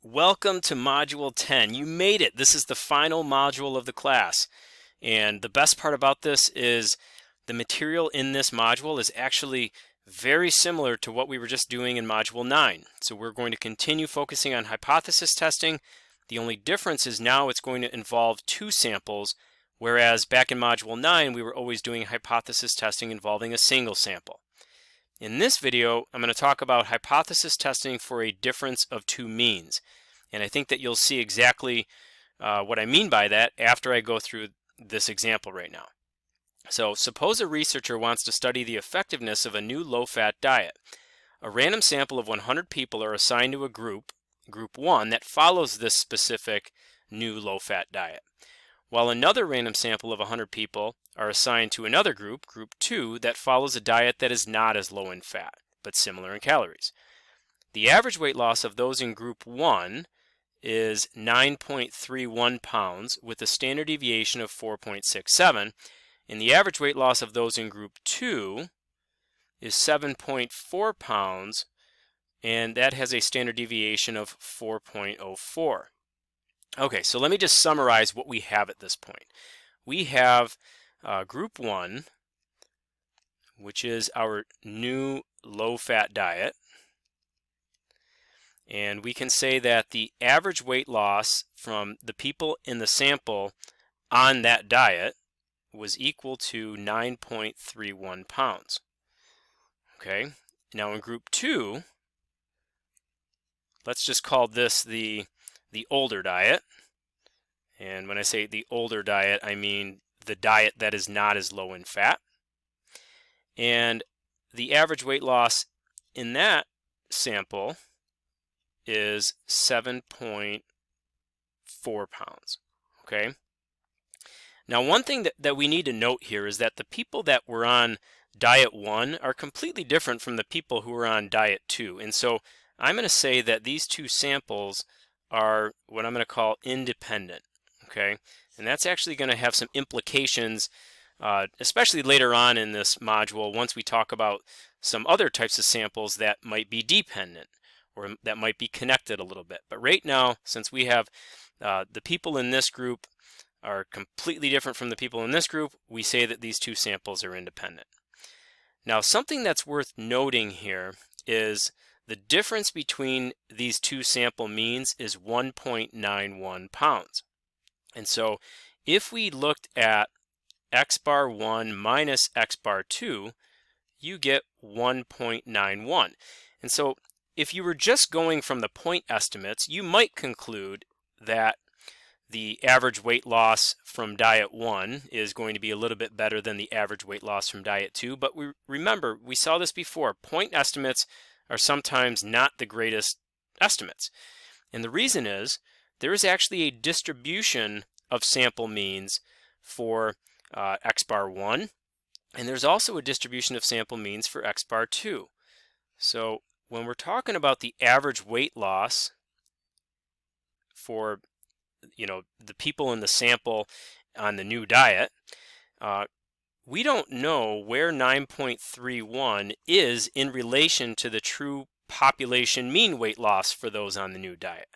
Welcome to Module 10. You made it. This is the final module of the class. And the best part about this is the material in this module is actually very similar to what we were just doing in Module 9. So we're going to continue focusing on hypothesis testing. The only difference is now it's going to involve two samples, whereas back in Module 9 we were always doing hypothesis testing involving a single sample. In this video, I'm going to talk about hypothesis testing for a difference of two means. And I think that you'll see exactly what I mean by that after I go through this example right now. So suppose a researcher wants to study the effectiveness of a new low-fat diet. A random sample of 100 people are assigned to a group 1, that follows this specific new low-fat diet, while another random sample of 100 people are assigned to another group 2, that follows a diet that is not as low in fat, but similar in calories. The average weight loss of those in group 1 is 9.31 pounds with a standard deviation of 4.67, and the average weight loss of those in group 2 is 7.4 pounds, and that has a standard deviation of 4.04. Okay, so let me just summarize what we have at this point. We have group 1, which is our new low-fat diet, and we can say that the average weight loss from the people in the sample on that diet was equal to 9.31 pounds. Okay, now in group 2, let's just call this the older diet. And when I say the older diet, I mean the diet that is not as low in fat. And the average weight loss in that sample is 7.4 pounds. Okay. Now, one thing that we need to note here is that the people that were on diet 1 are completely different from the people who were on diet 2. And so I'm going to say that these two samples are what I'm going to call independent. Okay, and that's actually going to have some implications, especially later on in this module, once we talk about some other types of samples that might be dependent or that might be connected a little bit. But right now, since we have the people in this group are completely different from the people in this group, we say that these two samples are independent. Now, something that's worth noting here is the difference between these two sample means is 1.91 pounds. And so if we looked at x bar 1 minus x bar 2, you get 1.91. And so if you were just going from the point estimates, you might conclude that the average weight loss from diet 1 is going to be a little bit better than the average weight loss from diet 2. But remember, we saw this before. Point estimates are sometimes not the greatest estimates. And the reason is there is actually a distribution of sample means for x bar 1, and there's also a distribution of sample means for x bar 2. So when we're talking about the average weight loss for the people in the sample on the new diet, we don't know where 9.31 is in relation to the true population mean weight loss for those on the new diet.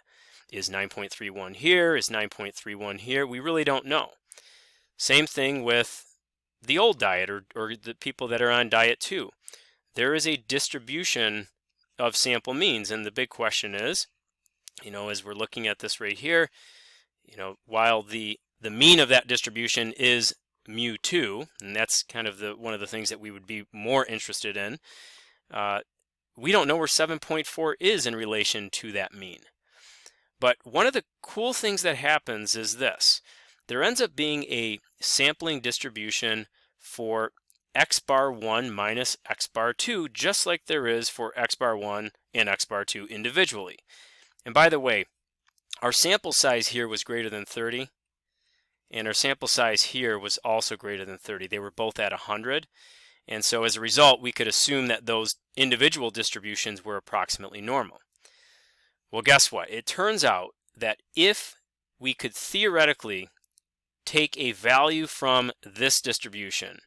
Is 9.31 here? Is 9.31 here? We really don't know. Same thing with the old diet or the people that are on diet 2. There is a distribution of sample means, and the big question is, as we're looking at this right here, while the mean of that distribution is mu2, and that's kind of one of the things that we would be more interested in, we don't know where 7.4 is in relation to that mean. But one of the cool things that happens is this. There ends up being a sampling distribution for x bar 1 minus x bar 2, just like there is for x bar 1 and x bar 2 individually. And by the way, our sample size here was greater than 30, and our sample size here was also greater than 30. They were both at 100, and so as a result, we could assume that those individual distributions were approximately normal. Well, guess what? It turns out that if we could theoretically take a value from this distribution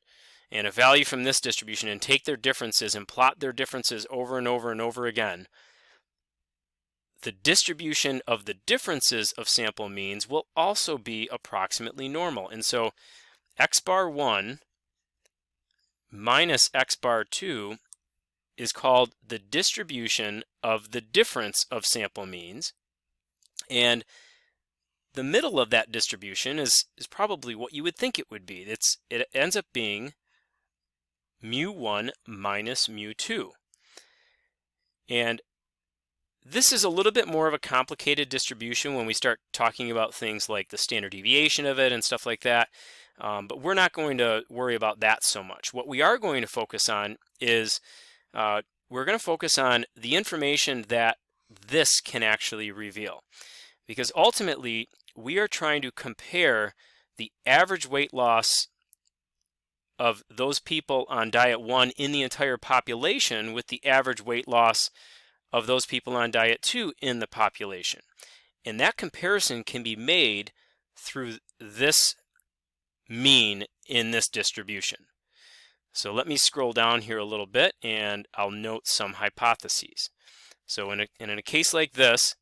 and a value from this distribution and take their differences and plot their differences over and over and over again, the distribution of the differences of sample means will also be approximately normal. And so x bar 1 minus x bar 2 is called the distribution of the difference of sample means. And the middle of that distribution is probably what you would think it would be. It ends up being mu1 minus mu2. And this is a little bit more of a complicated distribution when we start talking about things like the standard deviation of it and stuff like that. But we're not going to worry about that so much. What we are going to focus on is we're going to focus on the information that this can actually reveal. Because ultimately, we are trying to compare the average weight loss of those people on diet 1 in the entire population with the average weight loss of those people on diet 2 in the population. And that comparison can be made through this mean in this distribution. So let me scroll down here a little bit and I'll note some hypotheses. So in a case like this,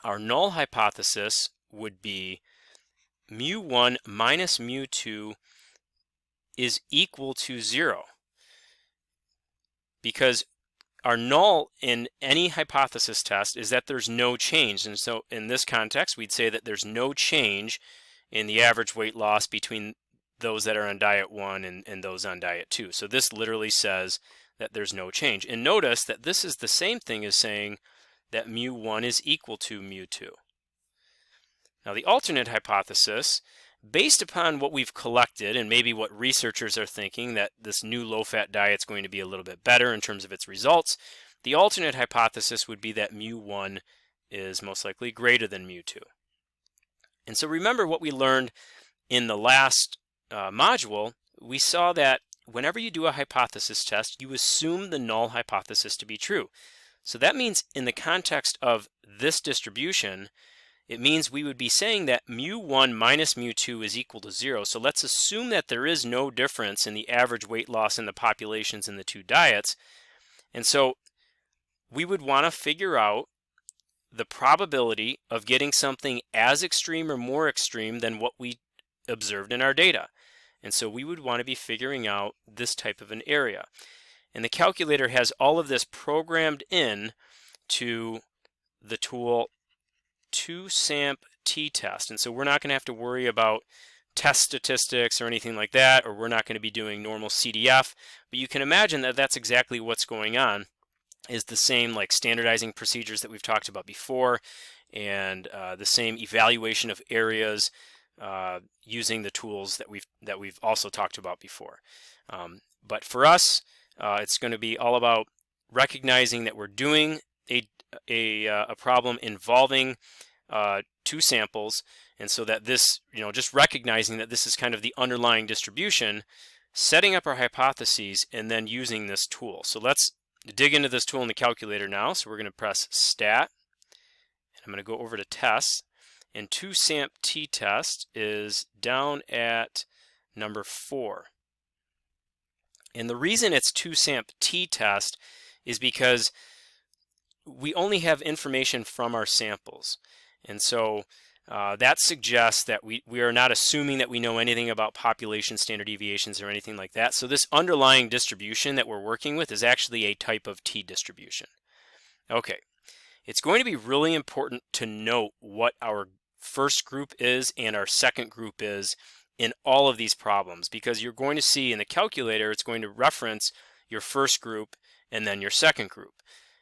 our null hypothesis would be mu1 minus mu2 is equal to 0. Because our null in any hypothesis test is that there's no change. And so in this context, we'd say that there's no change in the average weight loss between those that are on diet 1 and those on diet 2. So this literally says that there's no change. And notice that this is the same thing as saying that mu1 is equal to mu2. Now the alternate hypothesis, based upon what we've collected and maybe what researchers are thinking that this new low-fat diet is going to be a little bit better in terms of its results, the alternate hypothesis would be that mu1 is most likely greater than mu2. And so remember what we learned in the last module. We saw that whenever you do a hypothesis test, you assume the null hypothesis to be true. So that means in the context of this distribution, it means we would be saying that mu1 minus mu2 is equal to 0. So let's assume that there is no difference in the average weight loss in the populations in the two diets. And so we would want to figure out the probability of getting something as extreme or more extreme than what we observed in our data. And so we would want to be figuring out this type of an area. And the calculator has all of this programmed in to the tool 2SAMPTTEST. And so we're not going to have to worry about test statistics or anything like that, or we're not going to be doing normal CDF. But you can imagine that that's exactly what's going on, is the same like standardizing procedures that we've talked about before, and the same evaluation of areas using the tools that we've also talked about before. But for us, it's going to be all about recognizing that we're doing a problem involving two samples, and so that this, just recognizing that this is kind of the underlying distribution, setting up our hypotheses, and then using this tool. So let's dig into this tool in the calculator now. So we're going to press Stat, and I'm going to go over to Tests, and 2SAMPTTEST is down at number 4. And the reason it's 2SAMPTTEST is because we only have information from our samples. And so that suggests that we are not assuming that we know anything about population standard deviations or anything like that. So this underlying distribution that we're working with is actually a type of t distribution. Okay, it's going to be really important to note what our first group is and our second group is in all of these problems, because you're going to see in the calculator it's going to reference your first group and then your second group.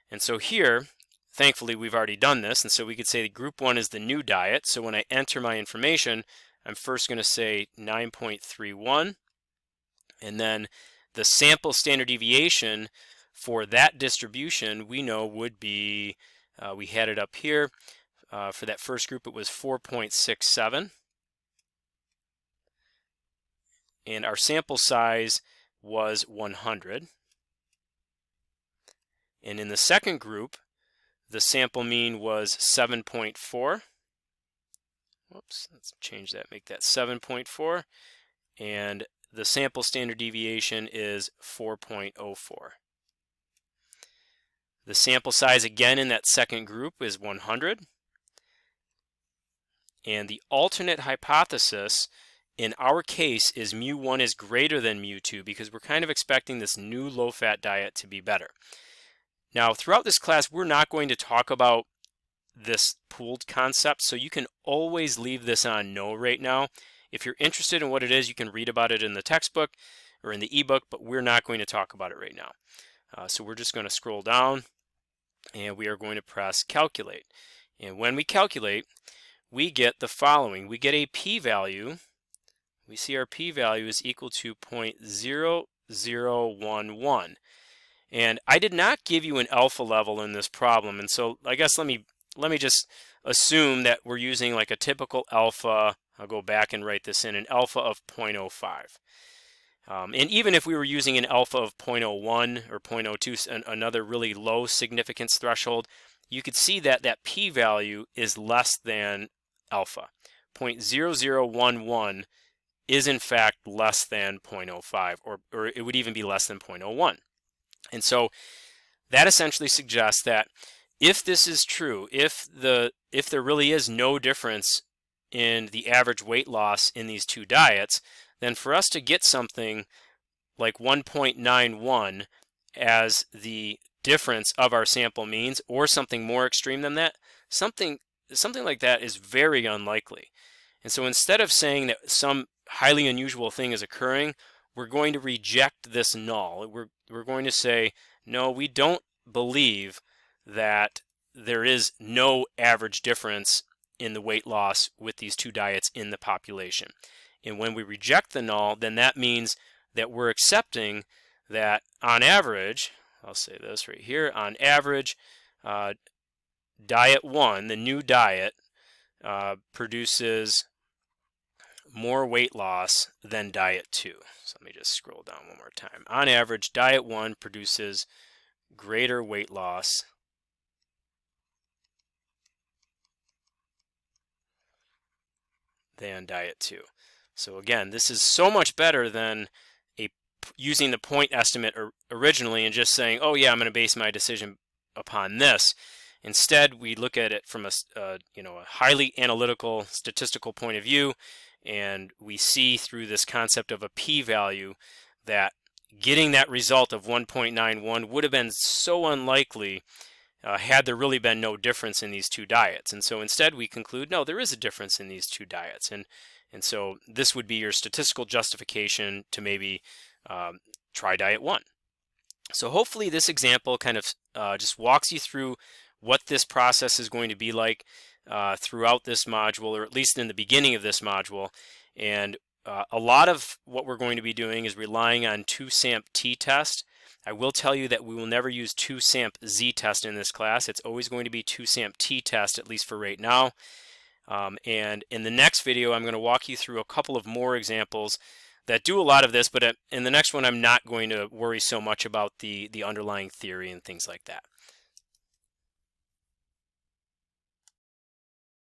And so here, thankfully we've already done this, and so we could say group 1 is the new diet. So when I enter my information, I'm first going to say 9.31, and then the sample standard deviation for that distribution we know would be, we had it up here, for that first group it was 4.67. And our sample size was 100. And in the second group, the sample mean was 7.4. Whoops, let's change that, make that 7.4. And the sample standard deviation is 4.04. The sample size again in that second group is 100. And the alternate hypothesis in our case is mu1 is greater than mu2 because we're kind of expecting this new low-fat diet to be better. Now, throughout this class, we're not going to talk about this pooled concept, so you can always leave this on no right now. If you're interested in what it is, you can read about it in the textbook or in the ebook, but we're not going to talk about it right now. So we're just going to scroll down and we are going to press calculate. And when we calculate, we get the following. We get a p-value. We see our p-value is equal to 0.0011. And I did not give you an alpha level in this problem, and so I guess let me just assume that we're using like a typical alpha. I'll go back and write this in, an alpha of 0.05. And even if we were using an alpha of 0.01 or 0.02, another really low significance threshold, you could see that that p-value is less than alpha. 0.0011 is in fact less than 0.05, or it would even be less than 0.01. And so that essentially suggests that if this is true, if there really is no difference in the average weight loss in these two diets, then for us to get something like 1.91 as the difference of our sample means, or something more extreme than that, something like that is very unlikely. And so instead of saying that some highly unusual thing is occurring, we're going to reject this null. We're going to say, no, we don't believe that there is no average difference in the weight loss with these two diets in the population. And when we reject the null, then that means that we're accepting that on average, I'll say this right here, on average, diet 1, the new diet, produces more weight loss than diet 2. So let me just scroll down one more time. On average, diet 1 produces greater weight loss than diet 2. So again, this is so much better than using the point estimate originally and just saying, oh yeah, I'm going to base my decision upon this. Instead, we look at it from a highly analytical statistical point of view, and we see through this concept of a p-value that getting that result of 1.91 would have been so unlikely had there really been no difference in these two diets. And so instead we conclude, no, there is a difference in these two diets. And so this would be your statistical justification to maybe try diet 1. So hopefully this example kind of just walks you through what this process is going to be like throughout this module, or at least in the beginning of this module. And a lot of what we're going to be doing is relying on 2SAMPTTEST. I will tell you that we will never use 2SAMPZ-test in this class. It's always going to be 2SAMPT-test, at least for right now. And in the next video, I'm going to walk you through a couple of more examples that do a lot of this, but in the next one, I'm not going to worry so much about the underlying theory and things like that.